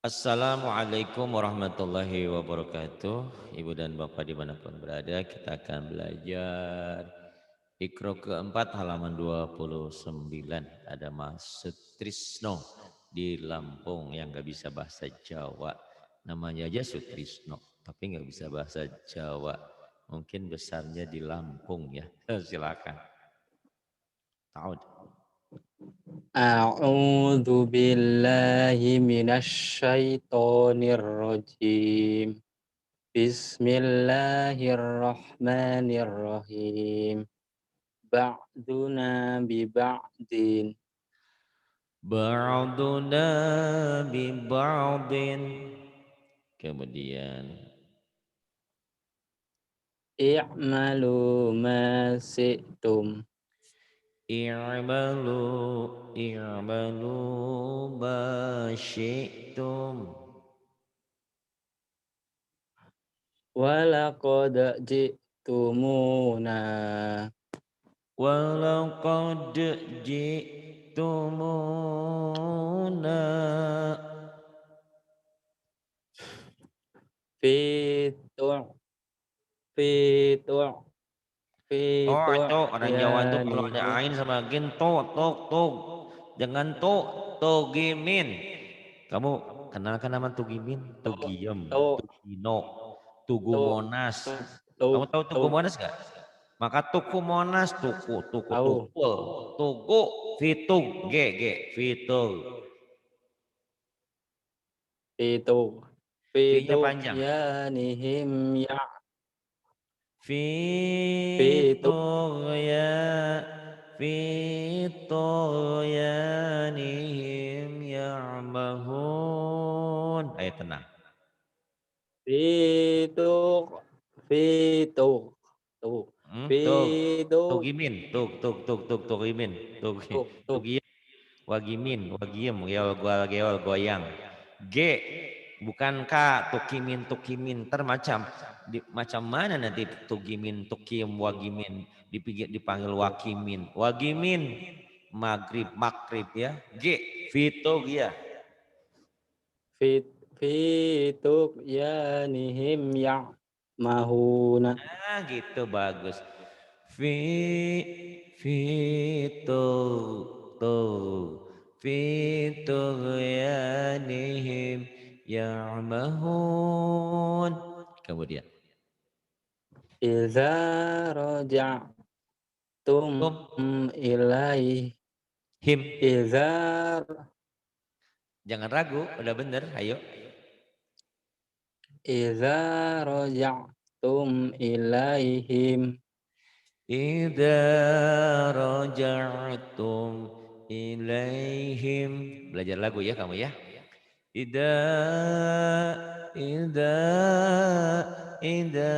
Assalamualaikum warahmatullahi wabarakatuh. Ibu dan Bapak dimanapun berada, kita akan belajar Iqra keempat halaman 29. Ada Mas Sutrisno di Lampung yang nggak bisa bahasa Jawa. Namanya aja Sutrisno, tapi nggak bisa bahasa Jawa. Mungkin besarnya di Lampung ya. Silakan. Tahu. A'udzu billahi minasyaitonir rajim. Bismillahirrahmanirrahim. Ba'duna bi ba'din. Ba'duna bi ba'din. Kemudian I'malu ma si'tum. i'malu i'malu ma syi'tum. Walaqad ji'tumuna. Walaqad ji'tumuna Fitu' fitu' oh itu fitu' orang Jawa itu kalau ada yanihim. ain sama gin to tok tok jangan togimin. Kamu kenalkan nama Tugimin? Tugiem, Tu Tugino, Tugu tu Monas. tu Kamu tahu tu Tugu Monas gak? Maka Tuku Monas, Tuku tahu Tukul, Tugu Fitug, G, Fitug. itu V-nya itu panjang. ya nihim ya itu Fitug ya, Fitug ya nihim ya'mahun. Ayo tenang. itu itu tuh Tug, itu Tugimin, Tugimin, tuh tuh Tugi, Wagimin, Wagiem, Geol, Goyang. G, bukan K, Tukimin, termacam. Macam mana nanti Tugimin, Tukim, Wagimin, dipanggil Wagimin, Magrib ya. G, Vito ya. fit itu ya nihim ya mahuna Nah gitu bagus. Fi Fito Fitughyanihim ya'mahun. Kemudian iza raja'tum tum ilai him, iza jangan ragu, udah bener, ayo. iza raja'tum ilaihim Idza raja'tum ilaihim. Belajar lagu ya kamu ya. Ida ida ida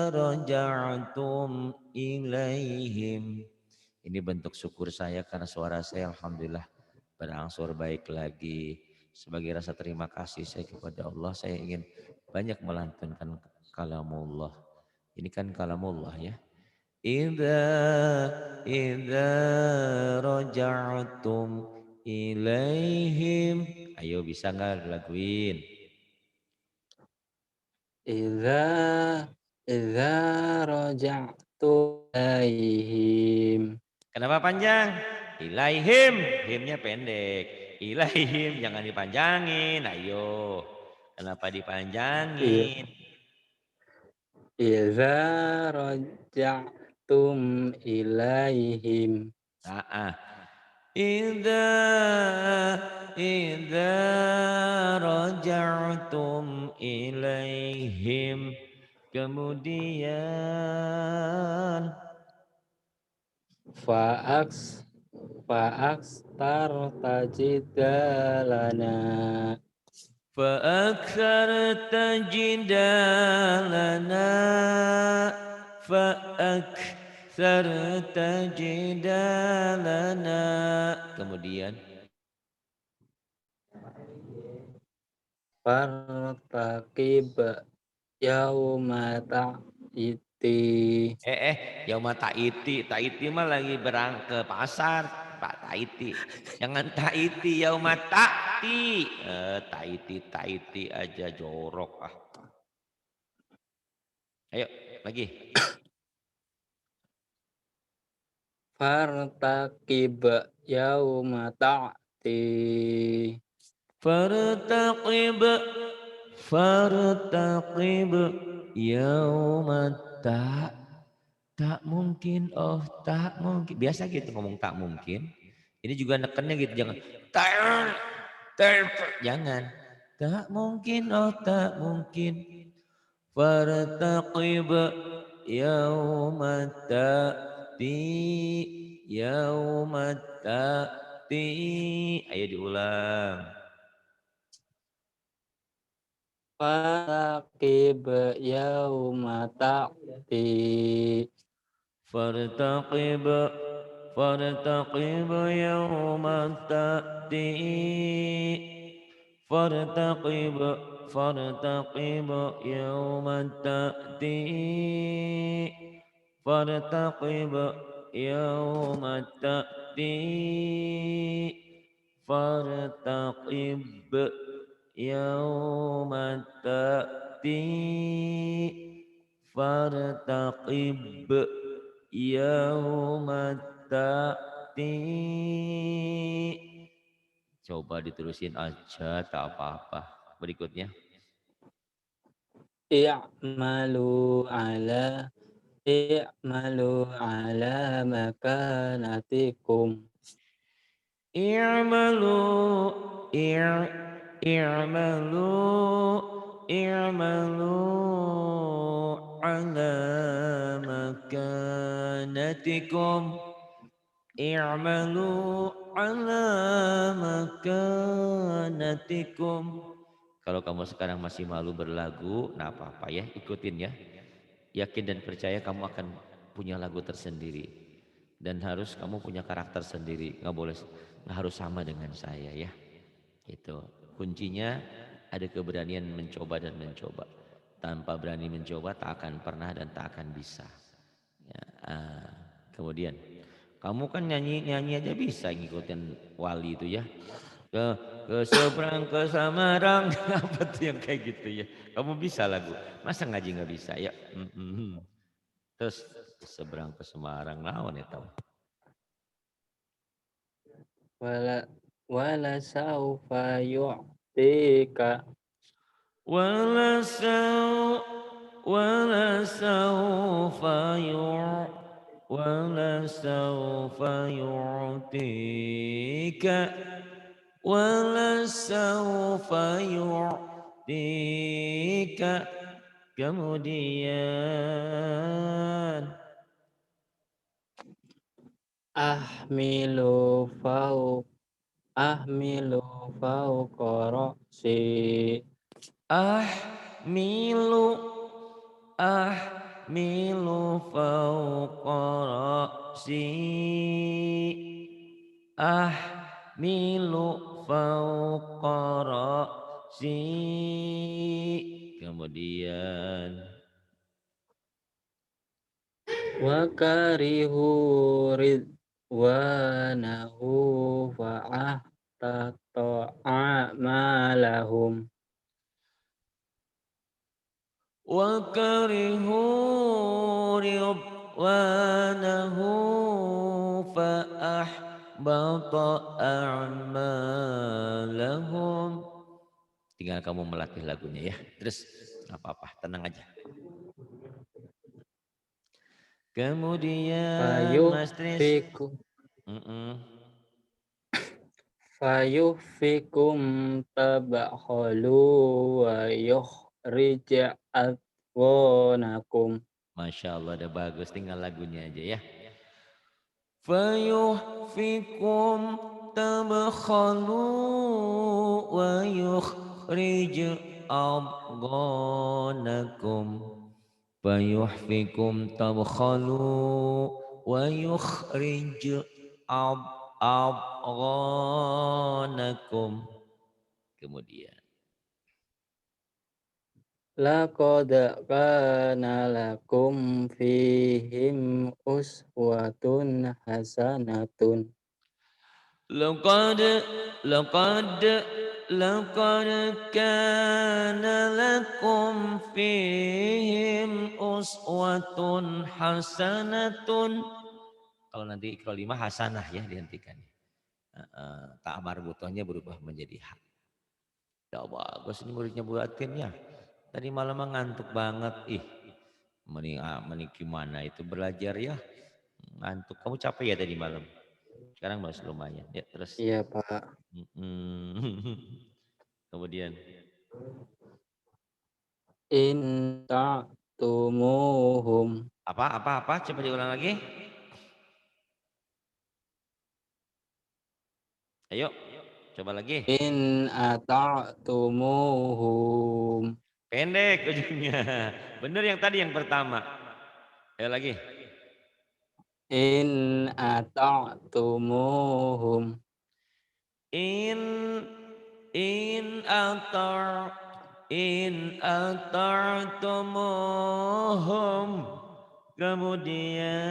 raja'tum ilaihim. Ini bentuk syukur saya karena suara saya alhamdulillah berangsur baik lagi. Sebagai rasa terima kasih saya kepada Allah, saya ingin banyak melantunkan kalamullah. Ini kan kalamullah ya. Ida raja'tum ilaihim. Ayo bisa nggak laguin? iza iza raja'tum ilaihim Kenapa panjang? Ilaihim, himnya pendek. Ilaihim jangan dipanjangin. Ayo, kenapa I- dipanjangin? iza raja'tum ilaihim Ah, ah. Ida ida raja'tum ilaihim. Kemudian fa'aks fa'aks tar tajidalana فأكثرت جدالنا فأكثرت جدالنا kemudian fartaqib yauma ta'iti yauma taiti mah lagi berang ke pasar Pak taiti jangan taiti yauma taati. Taiti aja jorok ah. Ayo lagi. Fartaqib yauma ta'ti. Fartaqib fartaqib yauma tak mungkin, oh tak mungkin. Biasa gitu ngomong tak mungkin. Ini juga nekennya gitu, jangan jangan. Tak mungkin, oh tak mungkin. Fartaqib yauma ta'ti yauma ta'ti. Ayo diulang. Fartaqib yauma ta'ti. فارتقب فارتقب يوم تأتي فارتقب فارتقب يوم تأتي فارتقب يوم تأتي فارتقب يوم تأتي فارتقب yauma ta'ti. Coba diterusin aja tak apa-apa. Berikutnya. I'malu ala i'malu ala makanatikum. I'malu i'malu i'malu ala makanatikum. I'malu ala makanatikum. Kalau kamu sekarang masih malu berlagu, nah apa-apa ya, ikutin ya. Yakin dan percaya kamu akan punya lagu tersendiri. Dan harus kamu punya karakter sendiri. Nggak harus sama dengan saya ya. Itu kuncinya, ada keberanian mencoba dan mencoba. Tanpa berani mencoba tak akan pernah dan tak akan bisa. Ya, kemudian kamu kan nyanyi aja bisa ngikutin wali itu ya. Ke seberang ke Samarang. Apa tuh yang kayak gitu ya. Kamu bisa lagu. Masa ngaji nggak bisa ya. Terus ke seberang ke Semarang naon ya tahu. Wala saufa yu'tika. Wala saufa wala saufa yu'tika wala saufa yu'tika. Kemudian Ahmilu fauq ahmilu fauqa ra'si. ahmilu ahmilu fauqa ra'si ahmilu fauqa ra'si. Kemudian Wa karihu ridwanahu fa'ahtata a'malahum. wa karihu ridwanahu fa ahbata a'malahum. Tinggal kamu melatih lagunya ya. Terus nggak apa-apa, tenang aja. Kemudian Mas Tris. Fayuhfiku Fayuhfikum tabakhalu wa yukhrij adwanakum. Masya Allah, udah bagus. Tinggal lagunya aja ya. Fayuhfikum tabakhalu wa yukhrij adghanakum. Fayuhfikum tabakhalu wa yukhrij adghanakum. Kemudian Laqad kana lakum fihim uswatun hasanatun. laqad laqad laqad kana lakum fihim uswatun hasanatun. Kalau nanti Iqra 5 hasanah ya dihentikan. Tak marbutohnya berubah menjadi hak. Ya bagus ini muridnya buatin ya. Tadi malam ngantuk banget. Mending gimana itu belajar ya. Ngantuk. Kamu capek ya tadi malam. Sekarang masih lumayan. Ya terus. Iya, Pak. Kemudian. In ta'tumuhum. Apa? Coba diulang lagi. Ayo. Coba lagi. In ata'tumuhum. Pendek ujungnya. Bener yang tadi yang pertama. Ayo lagi. In ata'tumuhum. In atar in atartumuhum. Kemudian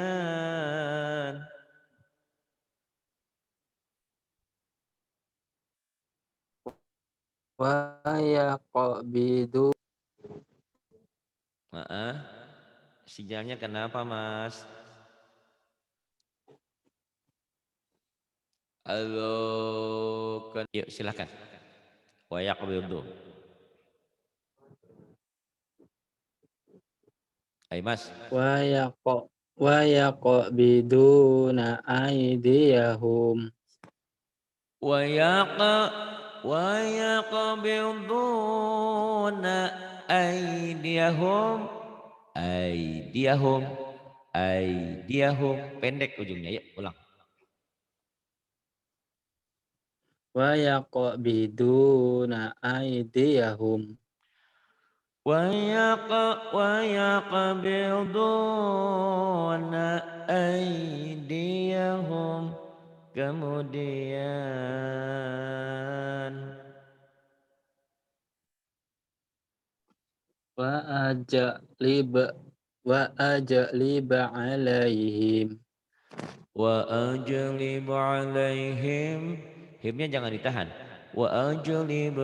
Wa yaqbidu. sinyalnya kenapa Mas? Halo, yuk silakan. Wa yaqbidu. Ayo Mas. Wa yaqbiduna aydiyahum. Wa yaqbiduna aydiyahum pendek ujungnya ya ulang. Wa yaqbiduna aydiyahum. Wayaqbiduna aydiyahum. Kemudian Wa ajlib wa ajlib alaihim. wa ajlib alaihim. Himnya jangan ditahan. Wa ajlib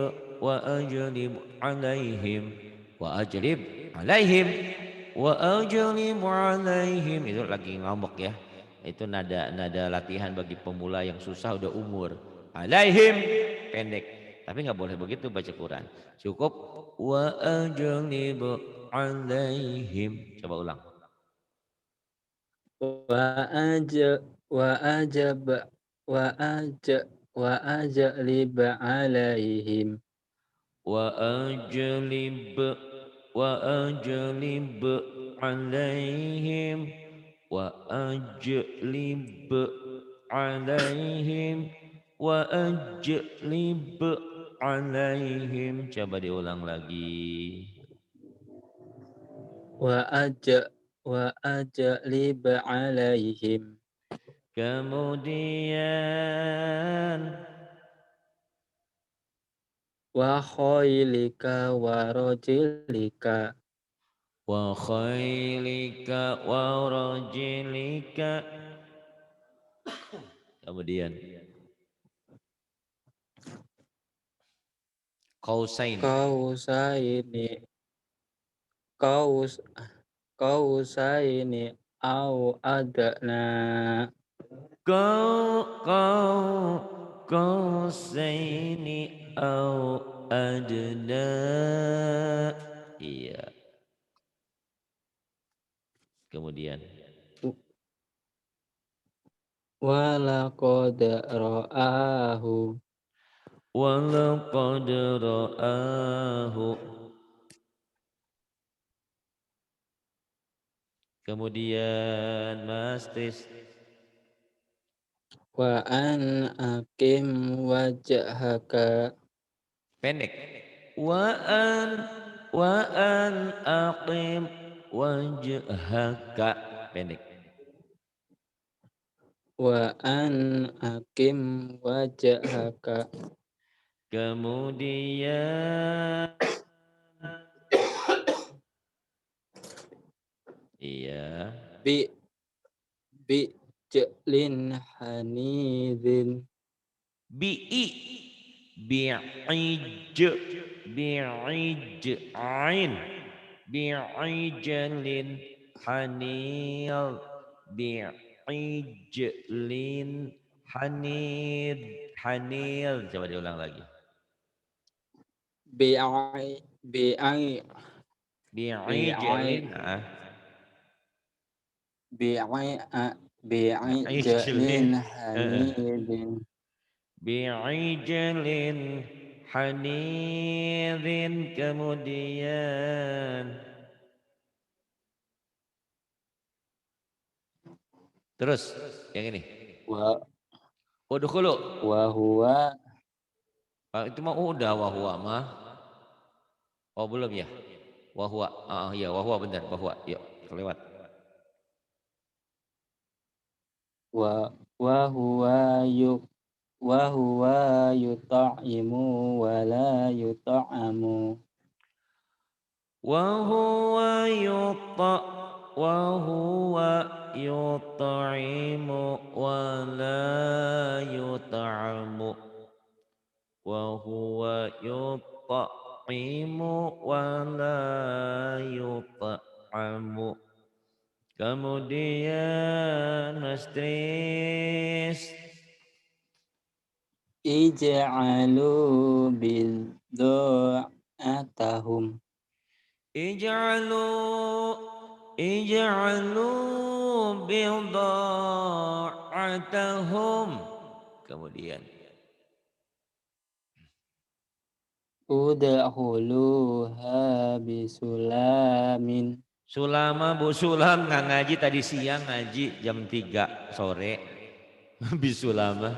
alaihim. Wa ajlib alaihim. Wa ajlib alaihim. Itu lagi ngambek ya. Itu nada latihan bagi pemula yang susah udah umur. Alaihim pendek. Tapi nggak boleh begitu baca Quran. Cukup wa ajlib alaihim. Coba ulang. Wa aj wa ajab wa aj wa ajlib alaihim. وأجلب وأجلب عليهم وأجلب عليهم وأجلب عليهم. Coba diulang lagi. Wa ajlib alaihim. Kemudian Wa khailika wa rajilika. wa khailika wa rajilika. Kemudian qausain. Kausaini kaus kausaini au adna. Kau qausaini au adna. Iya. Kemudian Wa laqad ra'ahu. walaqad ra'ahu. Kemudian Mas Tis. Wa an aqim wajhaka. Pendek. Wa an aqim wajhaka. Pendek. Wa an aqim wajhaka. Kemudian iya. Bi jlin hanidin. Bi'i bi'ij bi'ij ain bi'ijalin hanil bi'ijlin hanid hanil coba diulang lagi bi'ai bi'ai bi'ai bi'ijalin bi'ai bi'ijalin bi'ijalin hanidin bi'ijalin hanidin kemudian terus yang ini wa udkhulu wa huwa itu mah udah wahwa mah oh belum ya wahwa iya wahwa benar wahwa yuk kelewat wa wa huwa yuk wa huwa yut'imu wa la yut'amu Wahuwa yuta wahuwa yut'imu wa la yut'amu wahuwa yut'imu wa la yut'amu kemudian Mas Tris ij'alu bil du'atahum ij'alu ij'alu bida'atahum kemudian udkhuluha bisulamin Sulama Bu Sulam nggak ngaji tadi siang ngaji jam 3 sore bisulama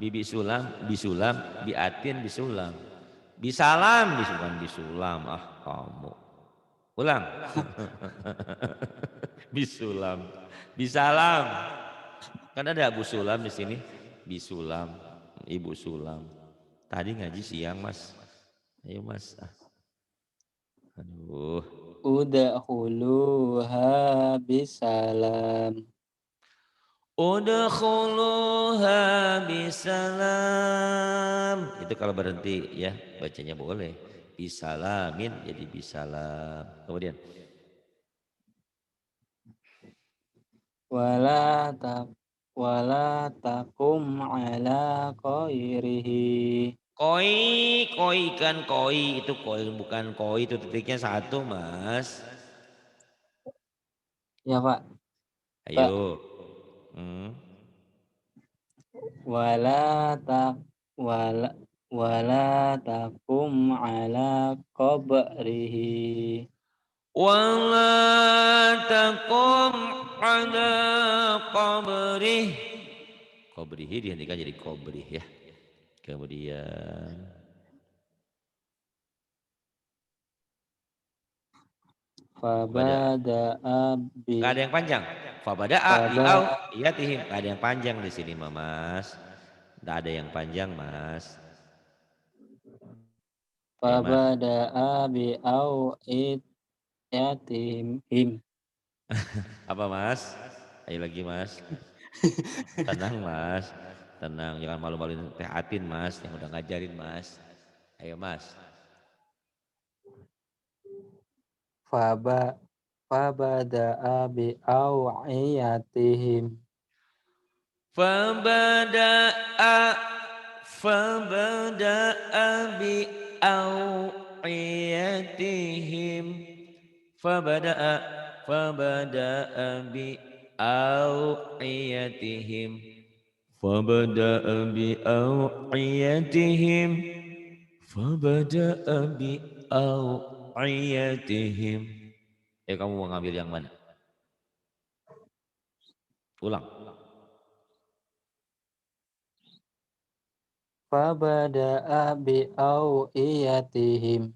bibi Sulam bisulam biatin bisulam bisalam bisulam bisulam kamu ulang bisulam bisalam kan ada Abu Sulam di sini bisulam Ibu Sulam tadi ngaji siang Mas ayo Mas aduh udkhuluha bisalam udkhuluha bisalam itu kalau berhenti ya bacanya boleh bisalamin jadi bisalam kemudian wala tak wala takum ala qairihi koi kan koi itu koi bukan koi itu titiknya satu Mas ya Pak ayo hmm. wala tak wala wala takum ala qabrihi Wala takum ala qabrih qabrihi dihentikan jadi qabrih ya kemudian pada fabada'a nggak ada bi yang panjang fabada'a faba bi'au iyatihim nggak ada yang panjang di sini Mas nggak ada yang panjang Mas ayo Mas fabada'a bi au yatihim apa Mas ayo lagi Mas tenang Mas tenang jangan malu-maluin Teh Atin Mas yang udah ngajarin Mas ayo Mas faba fabada'a bi aw'iyatihim fabada'a fabada'a bi aw'iyatihim fabada'a fabada'a bi aw'iyatihim fabada'a bi aw'iyatihim fabada'a bi aw'iyatihim kamu mau ngambil yang mana ulang fabada'a bi aw'iyatihim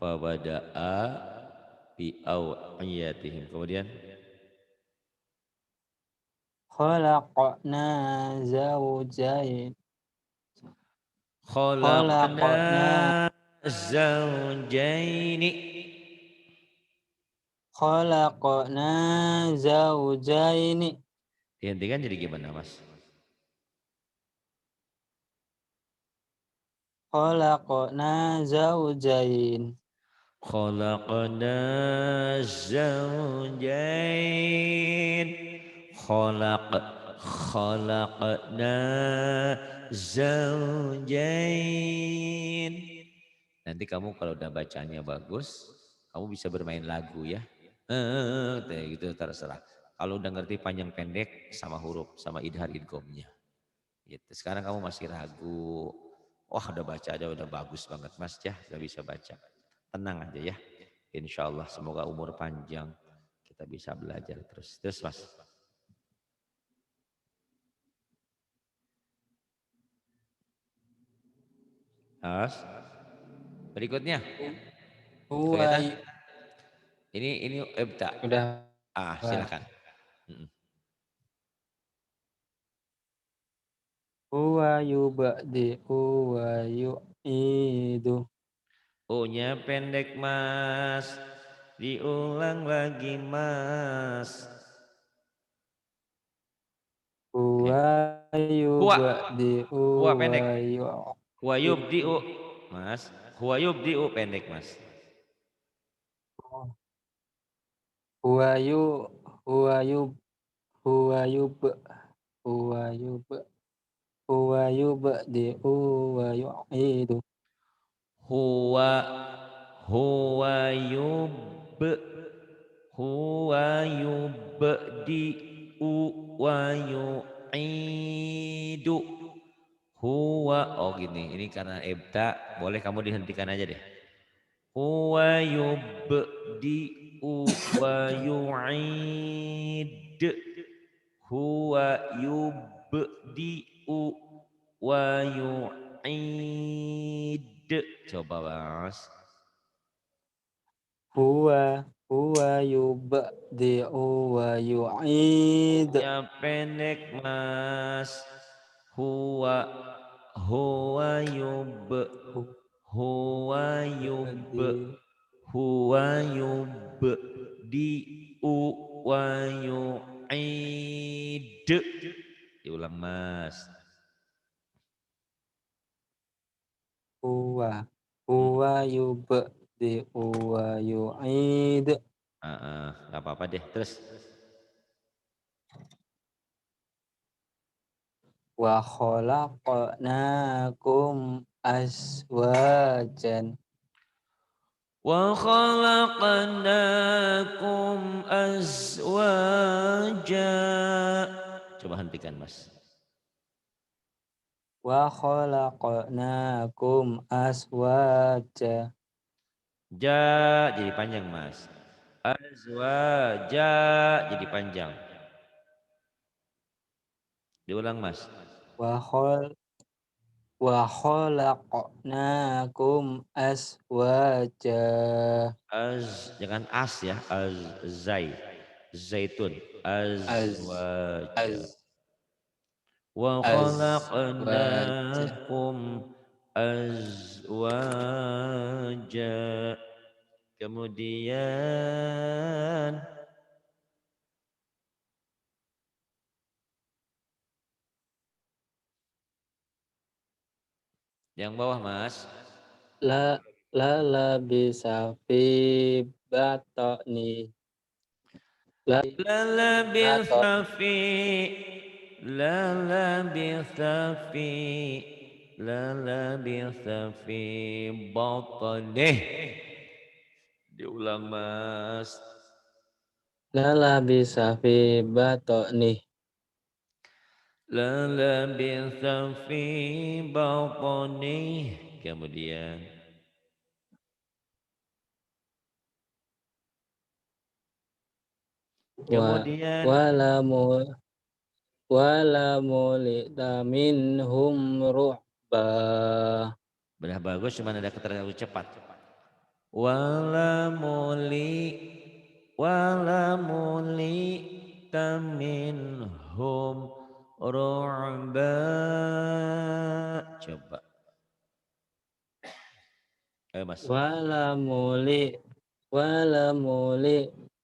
fabada'a bi aw'iyatihim kemudian khalaqna zawjayn khalaqna khalaqna zawjaini khalaqna zawjaini dihentikan jadi gimana Mas khalaqna zawjain. Khalaqna zawjain. Khalaqna zawjain. Nanti kamu kalau udah bacanya bagus, kamu bisa bermain lagu ya. Gitu terserah. Kalau udah ngerti panjang pendek sama huruf, sama idhar idgomnya. Gitu. Sekarang kamu masih ragu. Wah udah baca aja udah bagus banget mas ya, udah bisa baca. Tenang aja ya. Insya Allah semoga umur panjang. Kita bisa belajar terus. Terus mas. Mas. Berikutnya. Huwa Kelihatan? Ini ebda. udah Mas. Silakan. Huwa yubdi'u wa yu'idu. O-nya pendek mas. Diulang lagi mas. Huwa Huwa. yubdi'u Huwa wa pendek. Huwa yu'idu. yubdi'u. Mas. Huwa yubdi'u pendek mas. Huwa yu huwa yub huwa yub huwa yub huwa yubdi'u wa yu'idu. Huwa. Huwa yub. Huwa yubdi'u wa yu'idu. Huwa. Oh gini. Ini karena ebta. Boleh kamu dihentikan aja deh. Huwa yubdi'u wa yu'id. Huwa yubdi'u wa yu'id. Coba mas. Huwa yubdi'u wa yu'id. Ya pendek mas. Huwa. Huwa yub. Huwa yub. Huwa yubdi'u wa yu'id. Diulang mas. Huwa yubdi'u wa yu'id. Gak apa-apa deh. Terus. Wa khalaqnakum azwajan. Wa khalaqnakum azwaja. Coba hentikan mas. Wa khalaqnakum azwaja. Ja jadi panjang mas. Azwaja jadi panjang. Diulang mas. Wa khalaqnakum azwaja. Jangan as ya. Zaitun. Az Azwaja. az Wa azwaja. khalaqnakum azwaja. Kemudian yang bawah mas. La labisa fi batni. La labitha fi. La labitha fi. La labitha fi batnih. Diulang mas. La labisa fi batni. La labitha fi batnih. Kemudian Wala mulita minhum ruhba. Benar bagus cuma ada terlalu cepat. Wala muli taminhum ru'ba. Coba. Ayo mas. Wala muli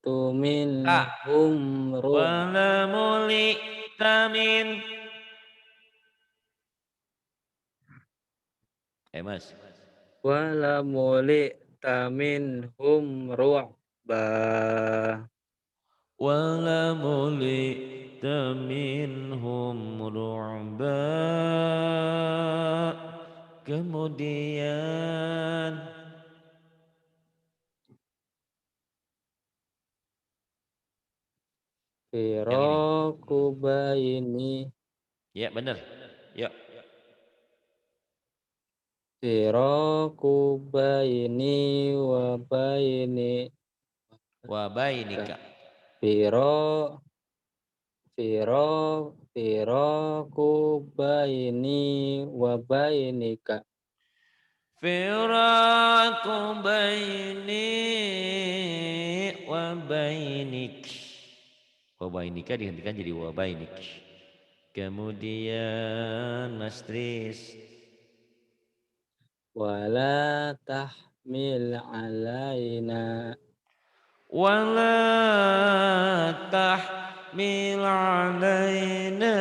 tuminhum Wala muli tamin. Mas. Wala mulita minhum ru'ba. Wala mulita minhum ru'ba. Kemudian yang ini. Firaku baini. Ya benar. Ya. Firaku baini wa baini. Wabainika. Firo firaku baini wa bainika. Firaku baini wa bainik. Wabainika dihentikan jadi wabainik. Kemudian Mas Tris. Wala tahmil alaina. Wala tahmil alaina.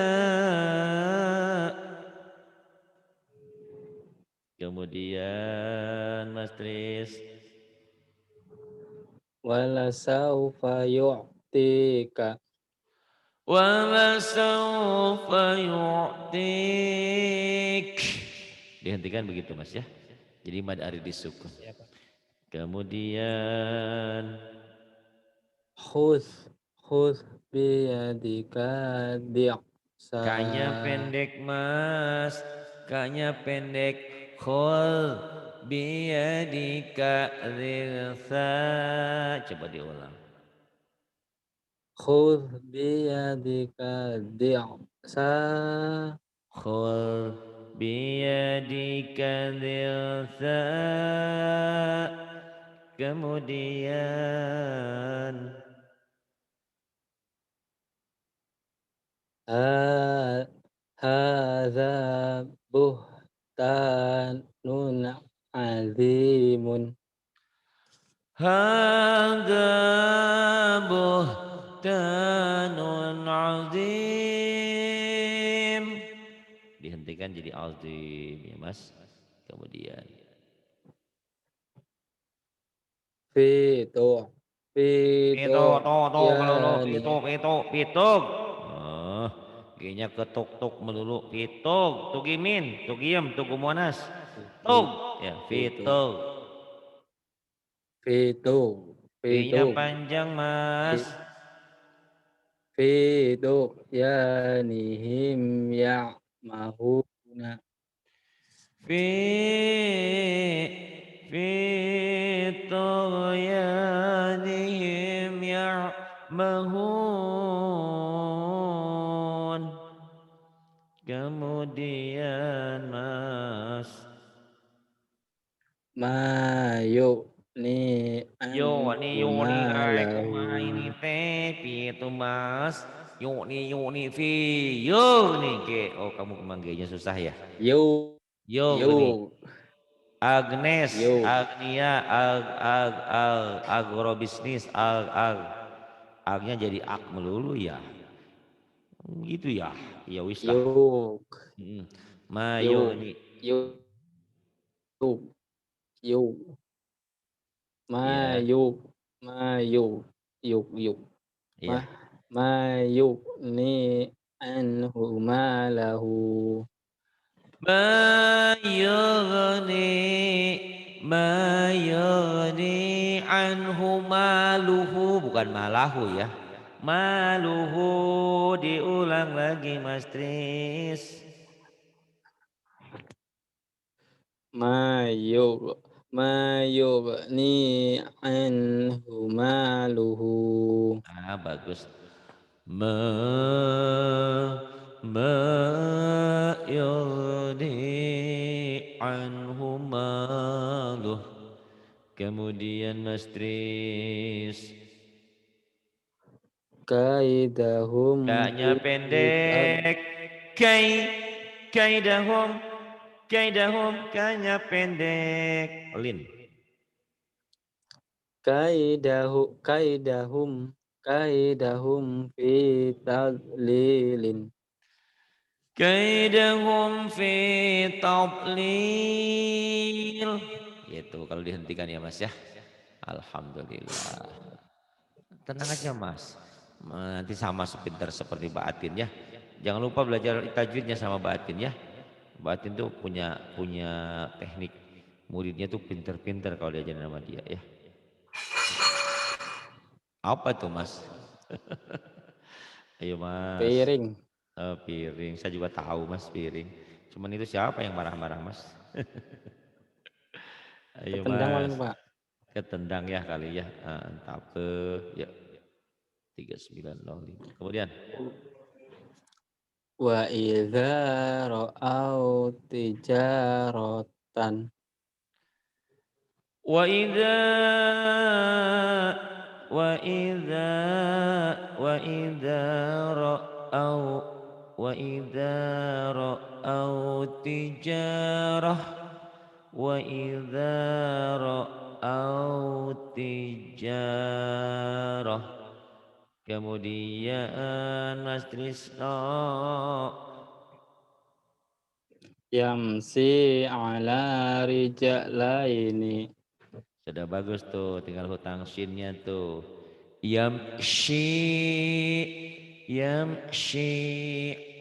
Kemudian Mas Tris. Wala saufa yu'tika. Wala sawfa yu'tik. Dihentikan begitu Mas ya. Jadi mad ari disukun. Kemudian Khudh biyadika di'sa. K-nya pendek Mas. K-nya pendek. Khul biyadika rilsa. Coba diulang. Khudh biyadika di'sa. Khul biyadika rilsa. Kemudian Hadza buhtanun azimun. Hadza buhtanun azim. Dihentikan jadi azim ya Mas. Kemudian Fitu Pitu, Fitu tuh melulu, yani pitug. Oh, G-nya ketuk-tuk melulu, pitug, tugimin, tugiem, tugumonas. Tug, ya, Fitu pitug. Fitu P-nya Fitu panjang, Mas. Fitu yanihim ya'mahuna. Fi, fi tughyanihim ya'mahun. Kemudian, Mas. Mayu ni Yuk ni ai malahu. kumaha ini teh pitu Mas. Yuk ni fi. Yuk nih ge. Oh kamu kemanggilnya susah ya. Yu Yuk nih. Yu Agnes, Yu Agnia, agrobisnis, agnya jadi ak melulu ya. Gitu ya. Ya wis lah. Yuk Mayu Yuk nih. Yuk Yuk Ya, Mayuk Mayuk Yuk ya. Mah Mayuk ni anhu malahu. Ma yughni anhu maluhu bukan malahu ya. Maluhu diulang lagi Mas Tris. Mayuk ni anhu maluhu. Ah bagus. Ma ma yughni anhu maluh. Kemudian Mas Tris. Kaidahum Kaknya fitab pendek. Kai. Kaidahum. Kaidahum. Kaknya pendek. Lin. kaidahum fi tadlilin. kaidahum fi tadlil. Gitu kalau dihentikan ya Mas ya. Alhamdulillah. Tenang aja Mas. Nanti sama sepintar seperti Mbak Atin ya. Jangan lupa belajar tajwidnya sama Mbak Atin ya. Mbak Atin tuh punya teknik. Muridnya tuh pinter-pinter kalau diajarin sama dia ya. Apa tuh Mas? Ayo Mas. Piring. Piring. Saya juga tahu Mas piring. Cuman itu siapa yang marah-marah Mas? Ayo Ketendang Mas. paling Pak. Ketendang ya kali ya. Tape. Ya 3905. Kemudian. Wa idza ra'au tijaratan. Wa idza wa idza wa idza ra'au wa idza ra'au tijarah wa idza ra'au tijarah. Kemudian Mas Trisno. Yamsi ala rijalaini. Sudah bagus tuh, tinggal hutang shinnya tuh. Yamshi yamshi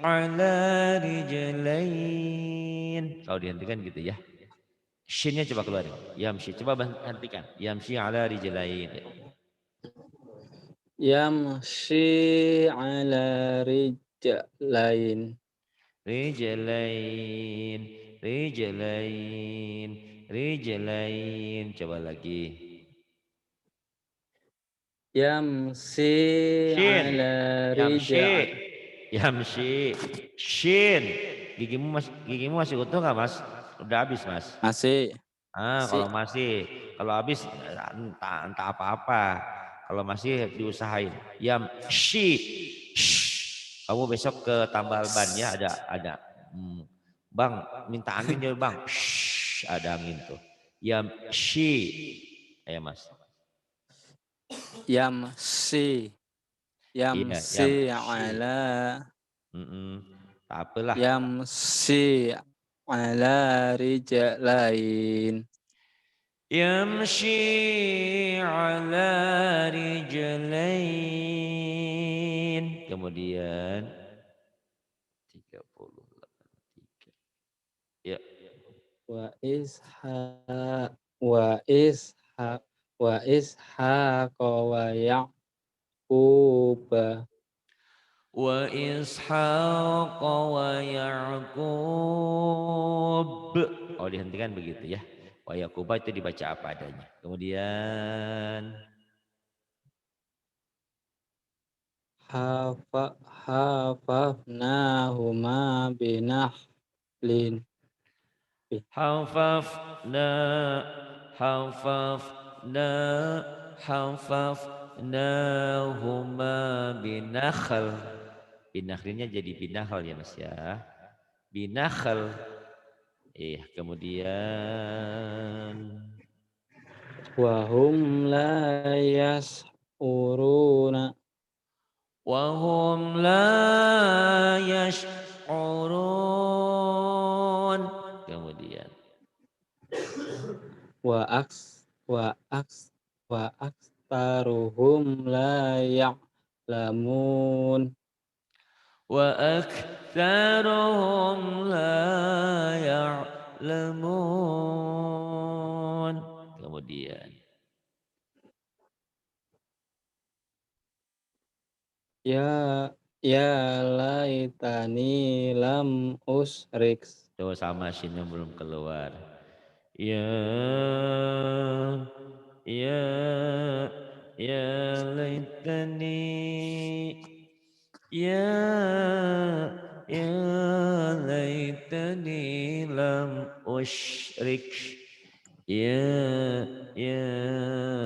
ala rijlain. Kalau dihentikan gitu ya. Shinnya coba keluarin. Yamshi, coba hentikan. Yamshi ala rijlain. Yamsi ala rijalain. Rijlain, rijlain, rijlain. Coba lagi. Yamsi Shin, ala yamshi, rijal. yamshi, shin. Gigimu masih utuh nggak Mas? Udah habis Mas. Masih. Kalau masih, kalau habis entah apa-apa. Kalau masih diusahain. Yamshi, kamu besok ke tambal ban ya ada. Bang, minta angin ya Bang. Ada angin tuh. Yamshi, ya Mas. Yamsi. Iya, Yamsi yamshi. ala. Tak apalah. Yamsi ala rijalain. Yamshi ala rijlain. Kemudian 38. Ya. Wa isha wa isha wa ishaq wa yaqub. Wa ishaq wa ya'qub. Oh dihentikan begitu ya. Wa yaqub itu dibaca apa adanya. Kemudian Hafafnahuma binahlin. hafafna hafafna hafafnahuma binakhl. Binakhlinya jadi binakhl ya Mas ya. Binakhl. Kemudian Wahum la yas'uruna. wahum la yash'urun. Kemudian Wa aks wa aks wa akstaruhum la ya'lamun. wa aktsaruhum la ya'lamun. Kemudian Ya laitani lam usriks. coba sama sini belum keluar. Ya ya ya laitani ya ya laitani lam usyrik. Ya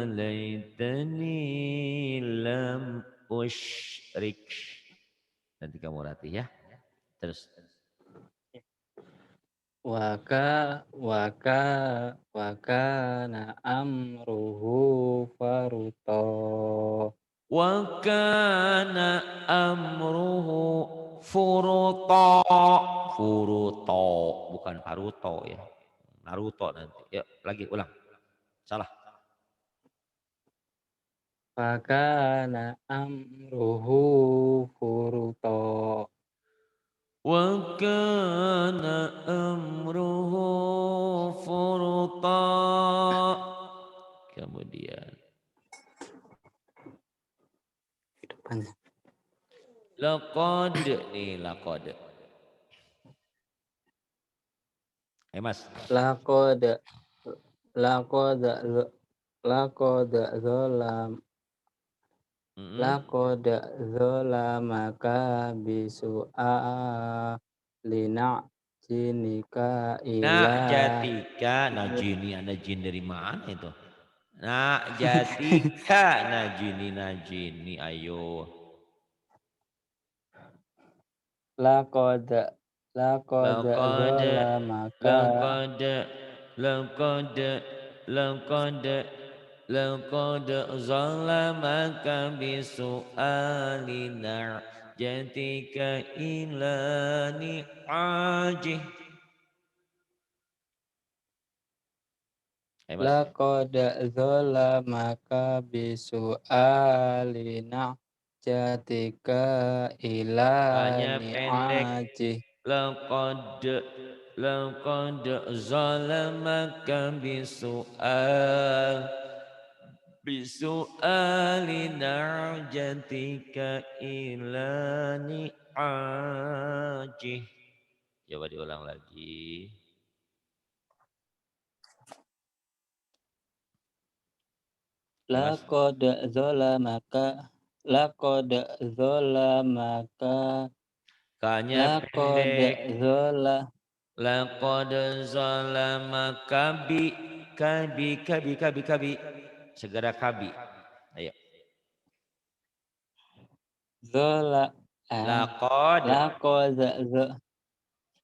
laitani lam usyrik. Nanti kamu latih ya. Terus. Waka na amruhu faruto. Wa kana amruhu furuta. ulang. Salah. Fakana amruhu furuta. Wa kana amruhu furta. Kemudian Depannya. laqad nih laqad. Mas. Laqad laqad laqad zalam laqad zalamaka bisu'alina jinika Nak ila jatika, nah jini ada jin dari mana itu? Nak jatika, nah jini, ayo. laqad laqad Laqad, zalamaka laqad, laqad, laqad, laqad zalamaka bisu'alina jatika ila ni'ajih. Mas. laqad zalamaka bisu'alina jatika ila Hanya pendek. ni'aji Laqad, laqad zalamaka bisu'ali narjatika ila ni'ajih. Coba diulang lagi. Mas. laqad zalamaka laqad zalamaka Kanya laqad pendek. zala Laqad zalamaka kabi. Segera kabi. Ayo. zala Laqad. laqad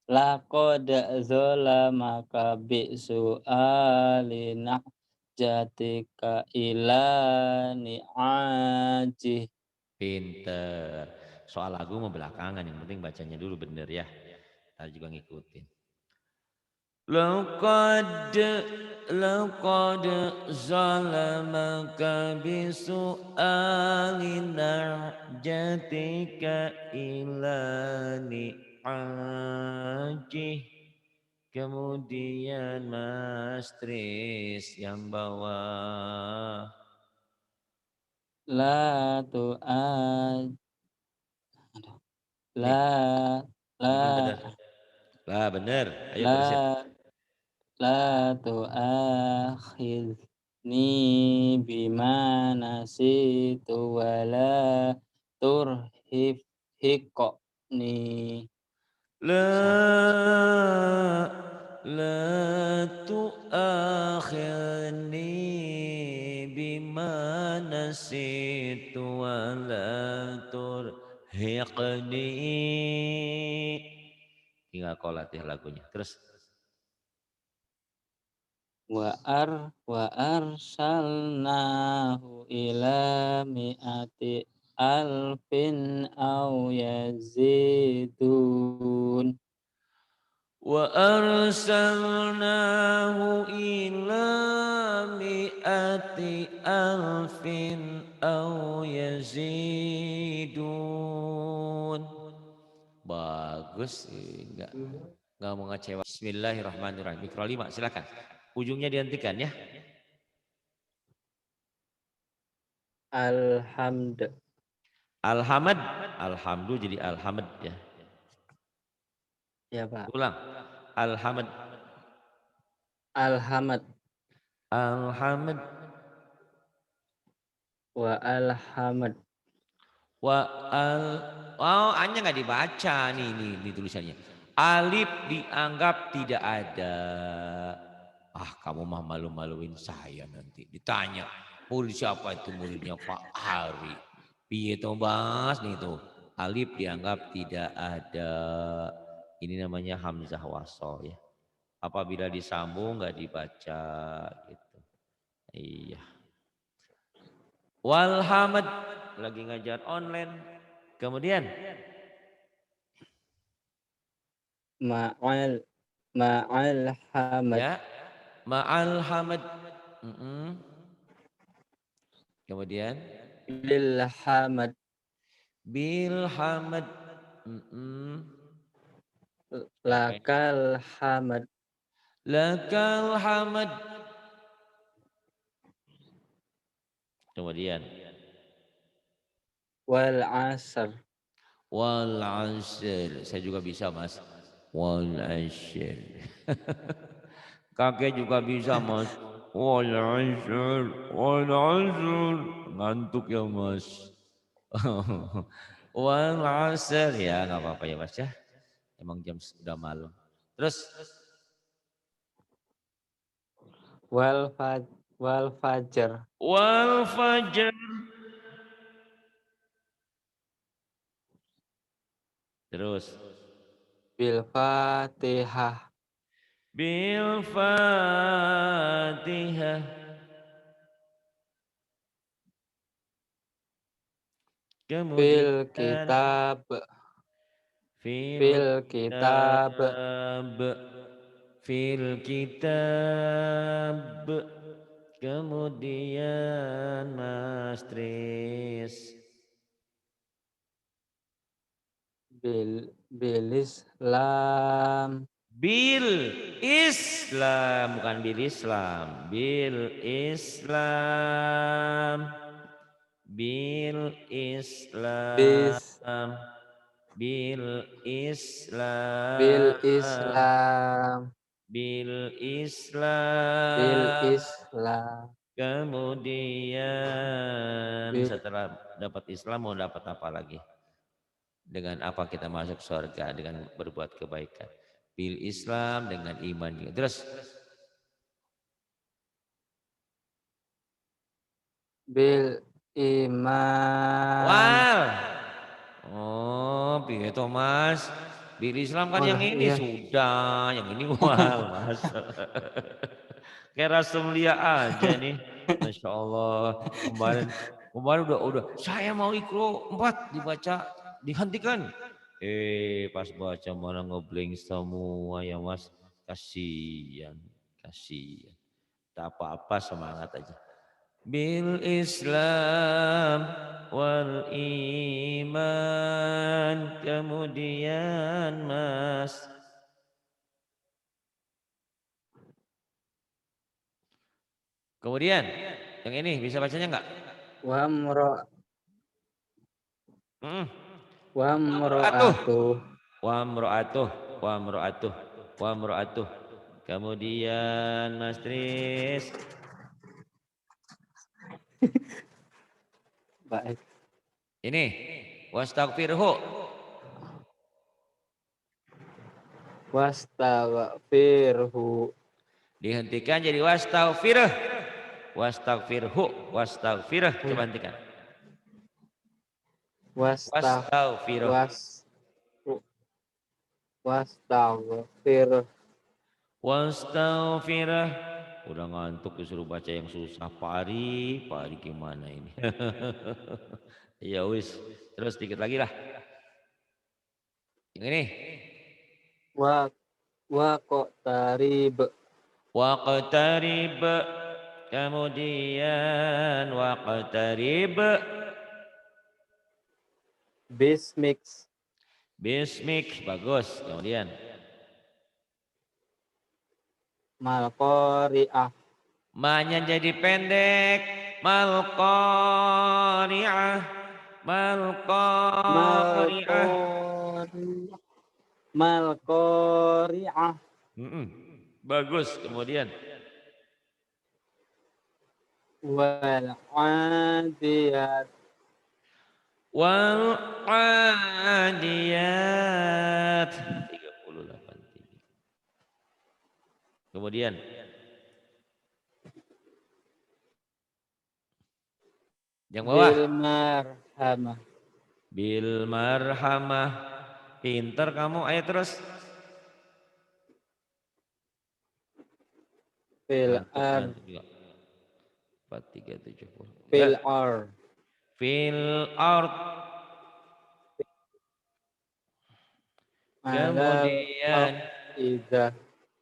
laqad zalamaka bisu'alina jatika ila ni'aji. Pinter. Soal lagu mau belakangan, yang penting bacanya dulu bener ya. Kita juga ngikutin. Laqad zalamaka bisu'ali narjatika ila ni'ajih. Kemudian Mas Tris yang bawah. La tu'ad Nih, la belum bener. la Lah bener, ayo terusin. la la tu'akhidni bima nasitu wala turhiqni. La tu'akhirni bima nasitu wa la turhiqni. Tinggal kau latih lagunya. Terus. Wa arsalnahu ila mi'ati alfin aw yazidun. Wa arsalnahu ila mi'ati alfin aw yazidun. Bagus, enggak mau ngecewa. Bismillahirrahmanirrahim. Mikro 5, silakan. Ujungnya dihentikan ya. Alhamd. Alhamd, alhamdu jadi alhamd ya. Ya Pak. Ulang. Alhamd. Alhamd. Alhamd. Wa alhamd. Wa al. Oh, hanya nggak dibaca nih tulisannya. Alif dianggap tidak ada. Ah, kamu mah malu-maluin saya nanti. Ditanya, murid siapa itu? Muridnya Pak Hari. Piye to Mas nih tuh. Alif dianggap tidak ada. Ini namanya hamzah wasol ya. Apabila disambung nggak dibaca gitu. Iya. Walhamad lagi ngajar online. Kemudian Ma'al hamd. ya Ma'al hamad. Kemudian bil hamad, bil hamad. lakal hamad, Lakal hamad. Kemudian wal asr, wal asr. Saya juga bisa, Mas. Wal asr. Kakek juga bisa, Mas. Wal asr. Wal asr. Ngantuk ya, Mas. Wal asr. Ya nggak apa-apa ya, Mas ya. Emang jam sudah malam. Terus wal fajr, wal fajr. Terus bil fatihah, bil fatihah. fil Kemudian kitab, fil fil kitab, kitab. Fil kitab. Kemudian Mas Tris. bil islam, Bil Islam, bukan bil Islam. Bil Islam. Bil Islam. bis Bil bil Islam. islam, Bil bil Islam. islam, Kemudian bil setelah dapat Islam mau dapat apa lagi? Dengan apa kita masuk surga? Dengan berbuat kebaikan. Bil Islam dengan iman juga. Terus bil iman. wal. Oh, piye to, Mas? Bil Islam kan Oh yang lah ini iya. sudah, yang ini wal, Mas. Kayak Rasumlia aja nih. Masya Allah. Kemarin udah saya mau ikro 4 dibaca dihentikan. Pas baca malah ngeblank semua ya, Mas. Kasihan, kasihan. Tak apa-apa, semangat aja. Bil Islam wal iman. Kemudian Mas, kemudian yang ini bisa bacanya enggak? Wa mro Hmm. wa Mro'atuh. mro'atuh, Wa mro'atuh. Wa mro'atuh. Wa mro'atuh. Kemudian Mas Tris. baik. Ini wastaghfirhu. Wastaghfirhu, Dihentikan jadi wastaghfirh. Wastaghfirhu. Wastaghfirh. Coba hentikan. wastagh Wastaghfirh. was wastaghfir, Wastaghfirah. Udah ngantuk disuruh baca yang susah. Pari gimana ini? Ya wis, terus dikit lagi lah. Yang ini. wa wa qarib, Waqtarib. Kemudian waqtarib. bismik, Bismik, bagus. Kemudian malqari'ah, ma-nya jadi pendek. Malqari'ah. Malqari'ah. malqari'ah, malqari'ah, Bagus. Kemudian wal 'adiyat, wal adiyat 38. Kemudian yang bawah bil marhamah, bil marhamah. Pinter kamu, ayo terus. fil Ngantuk ar, ngantuk juga. 4370. fil ar, Fil ard. alal Kemudian afidah,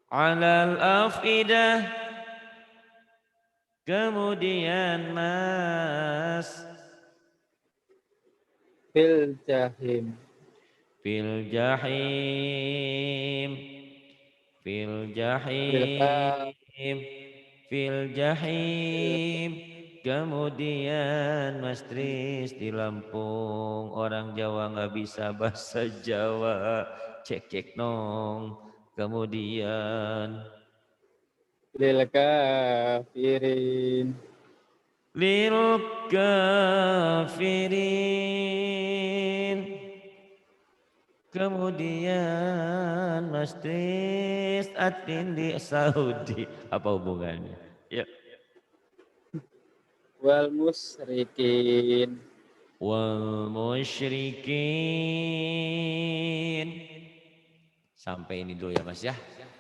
alal afidah. Kemudian mas fil jahim, fil jahim, fil fil kaf, jahim, fil jahim. Kemudian Mas Tris di Lampung, orang Jawa nggak bisa bahasa Jawa, cekek nong. Kemudian lil kafirin, lil kafirin. Kemudian Mas Tris Atin di Saudi. Apa hubungannya? Ya. wal musrikin. Wal musyrikin. Sampai ini dulu ya Mas ya.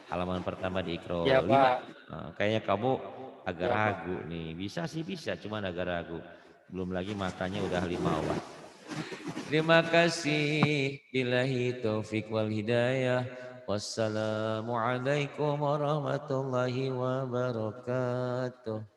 Halaman pertama di Ya Iqra 5. Pak, Kayaknya kamu agak ya Pak. ragu nih. Bisa sih bisa, cuman agak ragu. Belum lagi matanya udah 5 awal. Terima kasih. Billahi taufik wal hidayah. Wassalamualaikum warahmatullahi wabarakatuh.